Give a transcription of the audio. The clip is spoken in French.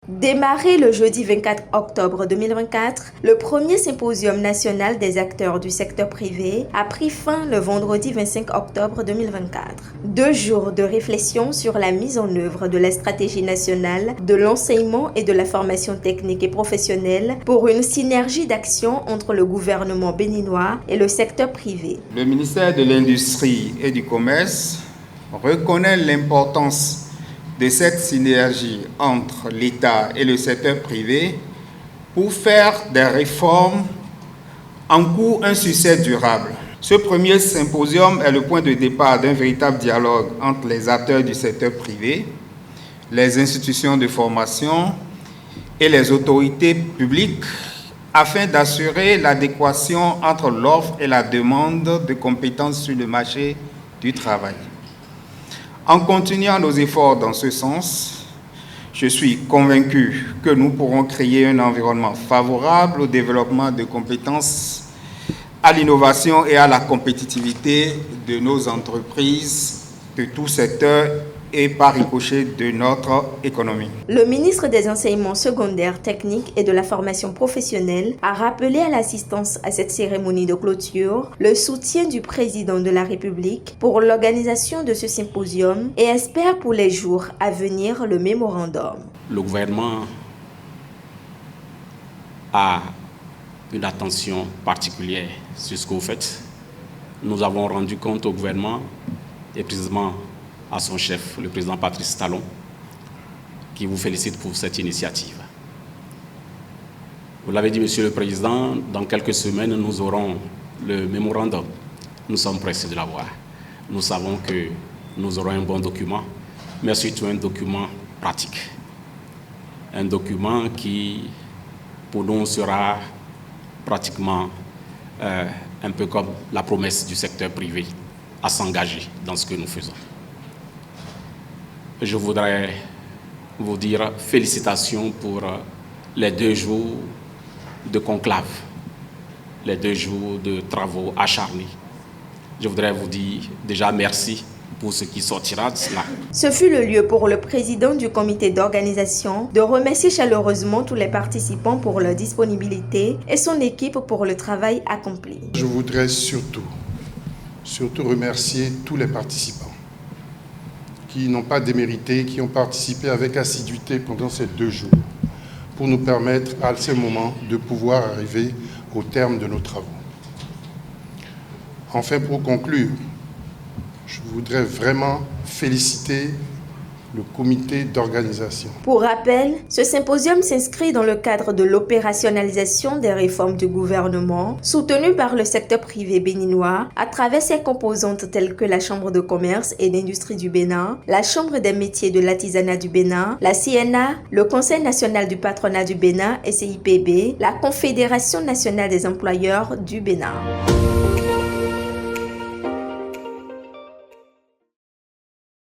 Démarré le jeudi 24 octobre 2024, le premier symposium national des acteurs du secteur privé a pris fin le vendredi 25 octobre 2024. 2 jours de réflexion sur la mise en œuvre de la stratégie nationale de l'enseignement et de la formation technique et professionnelle pour une synergie d'action entre le gouvernement béninois et le secteur privé. Le ministère de l'Industrie et du Commerce reconnaît l'importance de cette synergie entre l'État et le secteur privé pour faire des réformes en cours un succès durable. Ce premier symposium est le point de départ d'un véritable dialogue entre les acteurs du secteur privé, les institutions de formation et les autorités publiques afin d'assurer l'adéquation entre l'offre et la demande de compétences sur le marché du travail. En continuant nos efforts dans ce sens, je suis convaincu que nous pourrons créer un environnement favorable au développement de compétences, à l'innovation et à la compétitivité de nos entreprises de tout secteur et par ricochet de notre économie. Le ministre des Enseignements secondaires, techniques et de la formation professionnelle a rappelé à l'assistance à cette cérémonie de clôture le soutien du président de la République pour l'organisation de ce symposium et espère pour les jours à venir le mémorandum. Le gouvernement a une attention particulière sur ce que vous faites. Nous avons rendu compte au gouvernement et précisément à son chef, le président Patrice Talon, qui vous félicite pour cette initiative. Vous l'avez dit, Monsieur le Président, dans quelques semaines, nous aurons le mémorandum. Nous sommes pressés de l'avoir. Nous savons que nous aurons un bon document, mais surtout un document pratique. Un document qui, pour nous, sera pratiquement un peu comme la promesse du secteur privé à s'engager dans ce que nous faisons. Je voudrais vous dire félicitations pour les 2 jours de conclave, les 2 jours de travaux acharnés. Je voudrais vous dire déjà merci pour ce qui sortira de cela. Ce fut le lieu pour le président du comité d'organisation de remercier chaleureusement tous les participants pour leur disponibilité et son équipe pour le travail accompli. Je voudrais surtout remercier tous les participants qui n'ont pas démérité, qui ont participé avec assiduité pendant ces 2 jours pour nous permettre à ce moment de pouvoir arriver au terme de nos travaux. Enfin, pour conclure, je voudrais vraiment féliciter le comité d'organisation. Pour rappel, ce symposium s'inscrit dans le cadre de l'opérationnalisation des réformes du gouvernement soutenues par le secteur privé béninois à travers ses composantes telles que la Chambre de commerce et d'industrie du Bénin, la Chambre des métiers de l'artisanat du Bénin, la CNA, le Conseil national du patronat du Bénin, SIPB, la Confédération nationale des employeurs du Bénin.